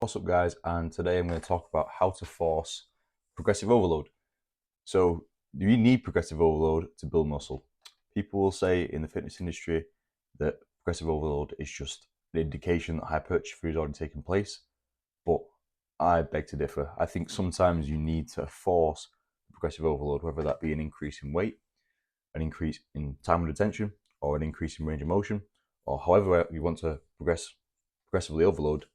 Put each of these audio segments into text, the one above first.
What's up, guys? And today I'm going to talk about how to force progressive overload. So, do you need progressive overload to build muscle? People will say in the fitness industry that progressive overload is just an indication that hypertrophy has already taken place, but I beg to differ. I think sometimes you need to force progressive overload, whether that be an increase in weight, an increase in time under tension, or an increase in range of motion, or however you want to progressively overload.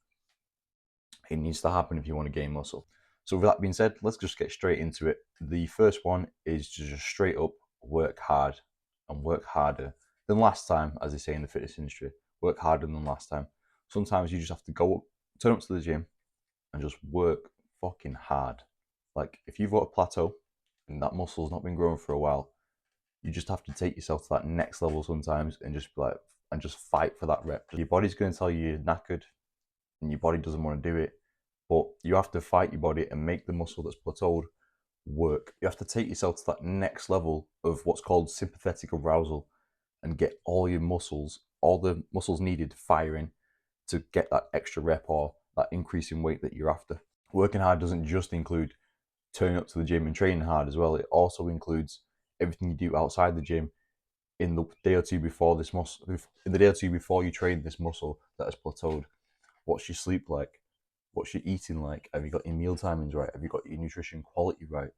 It needs to happen if you want to gain muscle. So with that being said, let's just get straight into it. The first one is to just straight up work hard and work harder than last time, as they say in the fitness industry. Work harder than last time. Sometimes you just have to go up, turn up to the gym and just work fucking hard. Like if you've got a plateau and that muscle's not been growing for a while, you just have to take yourself to that next level sometimes and just be like, and just fight for that rep. Your body's going to tell you you're knackered and your body doesn't want to do it, but you have to fight your body and make the muscle that's plateaued work. You have to take yourself to that next level of what's called sympathetic arousal and get all your muscles, all the muscles needed firing to get that extra rep or that increase in weight that you're after. Working hard doesn't just include turning up to the gym and training hard as well. It also includes everything you do outside the gym in the day or two before this muscle, in the day or two before you train this muscle that has plateaued. What's your sleep like? What's your eating like? Have you got your meal timings right? Have you got your nutrition quality right?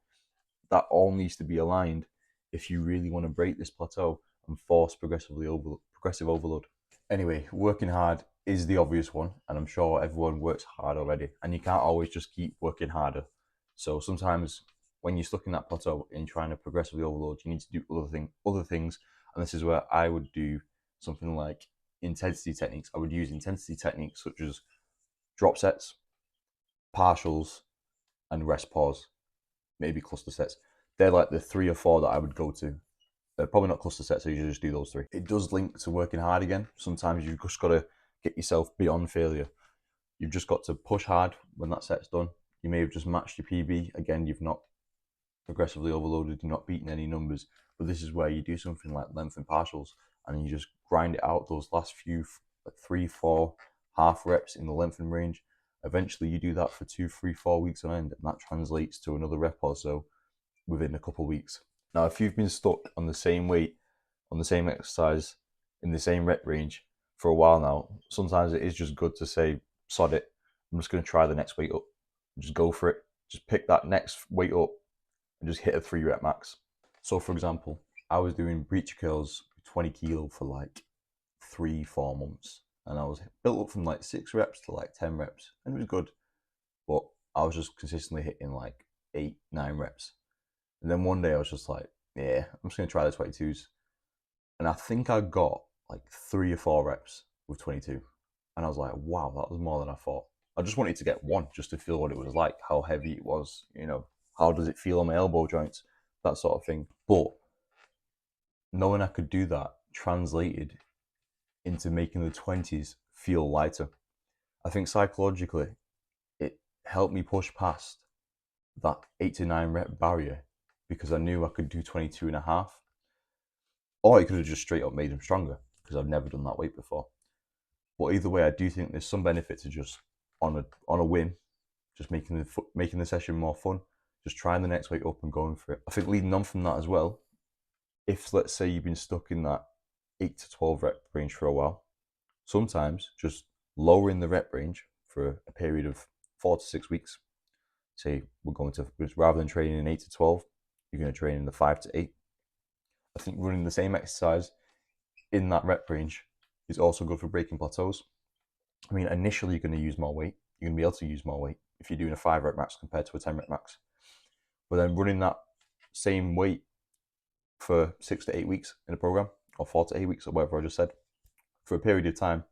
That all needs to be aligned if you really want to break this plateau and force progressive overload. Anyway, working hard is the obvious one, and I'm sure everyone works hard already, and you can't always just keep working harder. So sometimes when you're stuck in that plateau and trying to progressively overload, you need to do other things, and this is where I would do something like intensity techniques. I would use intensity techniques such as drop sets, partials, and rest pause, maybe cluster sets. They're like the 3 or 4 that I would go to. Probably not cluster sets, so you just do those 3. It does link to working hard again. Sometimes you've just got to get yourself beyond failure. You've just got to push hard when that set's done. You may have just matched your PB. Again, you've not progressively overloaded, you're not beating any numbers. But this is where you do something like length and partials and you just grind it out those last few, like 3-4 half reps in the length and range. Eventually you do that for 2, 3, 4 weeks on end, and that translates to another rep or so within a couple of weeks. Now, if you've been stuck on the same weight, on the same exercise, in the same rep range for a while now, sometimes it is just good to say, sod it, I'm just going to try the next weight up. Just go for it. Just pick that next weight up and just hit a 3 rep max. So for example, I was doing breacher curls 20 kilo for like 3-4 months, and I was built up from like 6 reps to like 10 reps, and it was good, but I was just consistently hitting like 8-9 reps. And then one day I was just like, yeah, I'm just gonna try the 22s, and I think I got like 3 or 4 reps with 22, and I was like, wow, that was more than I thought. I just wanted to get one just to feel what it was like, how heavy it was, how does it feel on my elbow joints, that sort of thing. But knowing I could do that translated into making the 20s feel lighter. I think psychologically, it helped me push past that 8 to 9 rep barrier because I knew I could do 22 and a half. Or I could have just straight up made them stronger because I've never done that weight before. But either way, I do think there's some benefit to just on a whim, just making the session more fun, just trying the next weight up and going for it. I think leading on from that as well, if let's say you've been stuck in that 8 to 12 rep range for a while, sometimes just lowering the rep range for a period of 4 to 6 weeks. Say we're going to, rather than training in 8 to 12, you're going to train in the 5 to 8. I think running the same exercise in that rep range is also good for breaking plateaus. I mean, initially you're going to use more weight. You're going to be able to use more weight if you're doing a 5 rep max compared to a 10 rep max. But then running that same weight for 6 to 8 weeks in a program, or 4 to 8 weeks, or whatever I just said, for a period of time,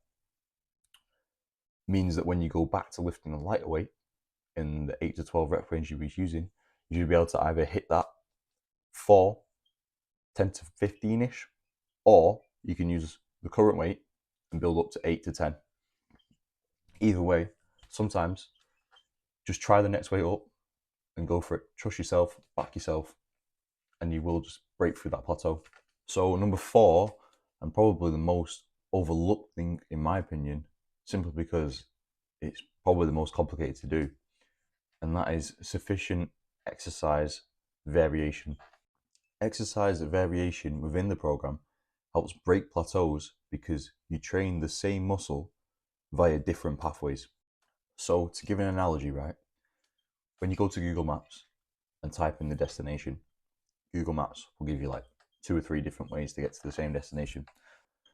means that when you go back to lifting a lighter weight in the 8 to 12 rep range you was using, you should be able to either hit that for 10 to 15-ish, or you can use the current weight and build up to 8 to 10. Either way, sometimes just try the next weight up and go for it. Trust yourself, back yourself, and you will just break through that plateau. So number 4, and probably the most overlooked thing in my opinion, simply because it's probably the most complicated to do, and that is sufficient exercise variation. Exercise variation within the program helps break plateaus because you train the same muscle via different pathways. So to give an analogy, right, when you go to Google Maps and type in the destination, Google Maps will give you like 2 or 3 different ways to get to the same destination.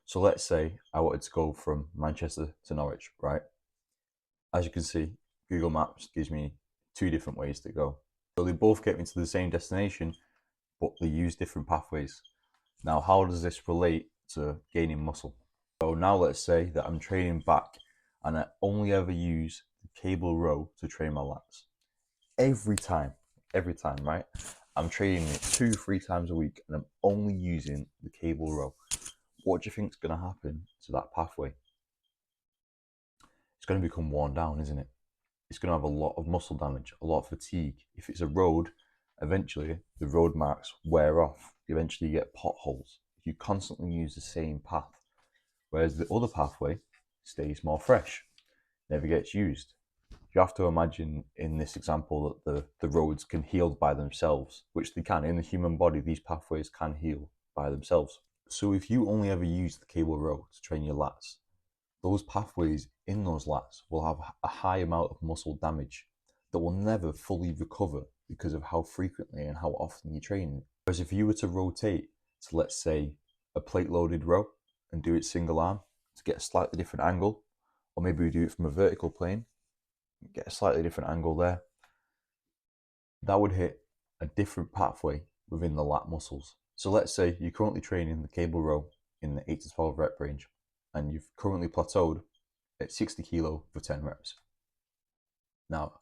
So let's say I wanted to go from Manchester to Norwich, right? As you can see, Google Maps gives me 2 different ways to go. So they both get me to the same destination, but they use different pathways. Now, how does this relate to gaining muscle? So now let's say that I'm training back and I only ever use the cable row to train my lats. Every time, right? I'm training it 2-3 times a week and I'm only using the cable row. What do you think is going to happen to that pathway? It's going to become worn down, isn't it? It's going to have a lot of muscle damage, a lot of fatigue. If it's a road, eventually the road marks wear off. Eventually you get potholes if you constantly use the same path. Whereas the other pathway stays more fresh, never gets used. You have to imagine in this example that the roads can heal by themselves, which they can. In the human body, these pathways can heal by themselves. So if you only ever use the cable row to train your lats, those pathways in those lats will have a high amount of muscle damage that will never fully recover because of how frequently and how often you train. Whereas if you were to rotate to, let's say, a plate loaded row and do it single arm to get a slightly different angle, or maybe we do it from a vertical plane, get a slightly different angle there, that would hit a different pathway within the lat muscles. So let's say you're currently training the cable row in the 8 to 12 rep range and you've currently plateaued at 60 kilo for 10 reps. Now,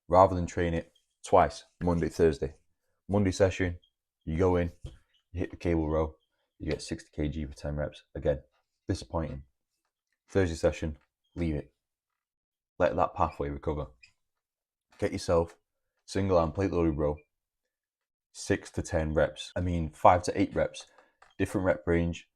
rather than train it twice, Monday, Thursday, Monday session, you go in, you hit the cable row, you get 60 kg for 10 reps. Again, disappointing. Thursday session, leave it. Let that pathway recover. Get yourself single arm plate loaded row, 6 to 10 reps. 5 to 8 reps. Different rep range,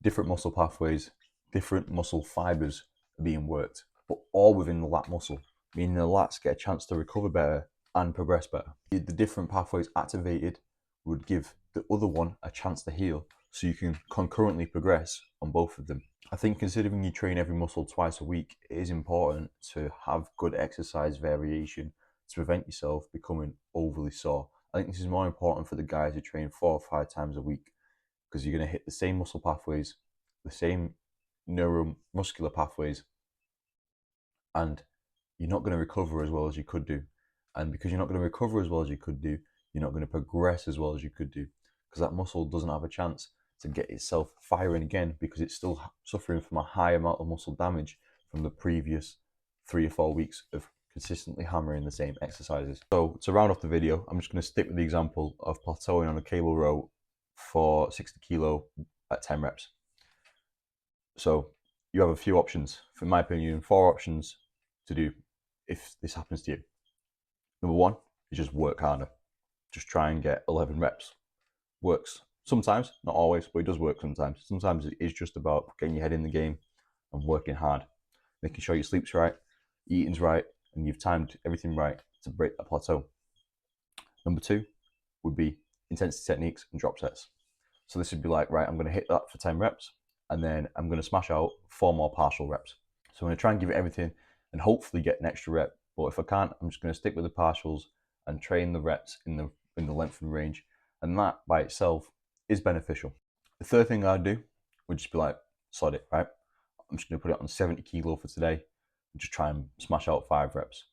different muscle pathways, different muscle fibers are being worked, but all within the lat muscle, meaning the lats get a chance to recover better and progress better. The different pathways activated would give the other one a chance to heal, so you can concurrently progress on both of them. I think considering you train every muscle twice a week, it is important to have good exercise variation to prevent yourself becoming overly sore. I think this is more important for the guys who train 4 or 5 times a week, because you're going to hit the same muscle pathways, the same neuromuscular pathways, and you're not going to recover as well as you could do. And because you're not going to recover as well as you could do, you're not going to progress as well as you could do, because that muscle doesn't have a chance to get itself firing again, because it's still suffering from a high amount of muscle damage from the previous 3 or 4 weeks of consistently hammering the same exercises. So to round off the video, I'm just going to stick with the example of plateauing on a cable row for 60 kilo at 10 reps. So you have a few options, in my opinion, 4 options to do if this happens to you. Number 1 is just work harder. Just try and get 11 reps. Works sometimes, not always, but it does work sometimes. Sometimes it is just about getting your head in the game and working hard, making sure your sleep's right, eating's right, and you've timed everything right to break that plateau. Number 2 would be intensity techniques and drop sets. So this would be like, right, I'm going to hit that for 10 reps, and then I'm going to smash out 4 more partial reps. So I'm going to try and give it everything and hopefully get an extra rep. But if I can't, I'm just going to stick with the partials and train the reps in the length and range. And that by itself is beneficial. The third thing I'd do would just be like, sod it, right? I'm just going to put it on 70 kilo for today and just try and smash out 5 reps.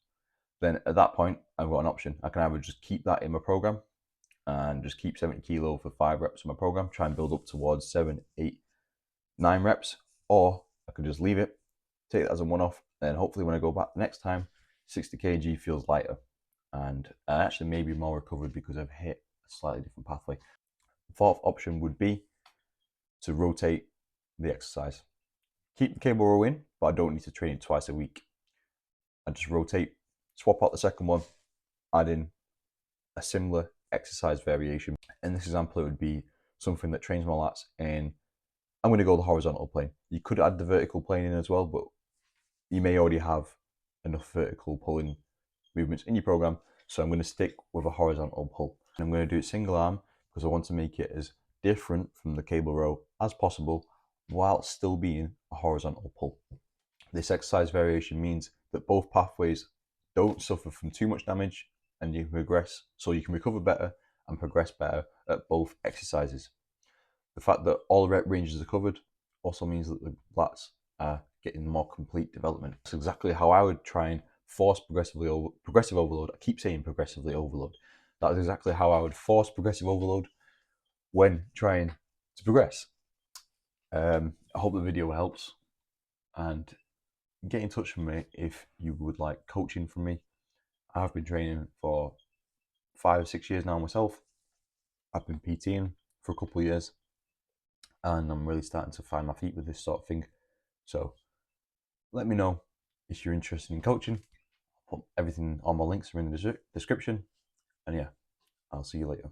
Then at that point, I've got an option. I can either just keep that in my program and just keep 70 kilo for 5 reps in my program, try and build up towards 7, 8, 9 reps, or I could just leave it, take it as a one-off, and hopefully when I go back the next time, 60 kg feels lighter and I actually maybe more recovered because I've hit a slightly different pathway. The fourth option would be to rotate the exercise. Keep the cable row in, but I don't need to train it twice a week. I just rotate, swap out the second one, add in a similar exercise variation. In this example, it would be something that trains my lats, and I'm going to go the horizontal plane. You could add the vertical plane in as well, but you may already have enough vertical pulling movements in your program. So I'm going to stick with a horizontal pull. And I'm going to do it single arm because I want to make it as different from the cable row as possible while still being a horizontal pull. This exercise variation means that both pathways don't suffer from too much damage and you can progress, so you can recover better and progress better at both exercises. The fact that all rep ranges are covered also means that the lats are getting more complete development. That's exactly how I would try and force progressive overload. I keep saying progressively overload. That is exactly how I would force progressive overload when trying to progress. I hope the video helps, and get in touch with me if you would like coaching from me. I've been training for 5 or 6 years now myself. I've been PTing for a couple of years, and I'm really starting to find my feet with this sort of thing. So let me know if you're interested in coaching. I'll put everything, all my links are in the description. And yeah, I'll see you later.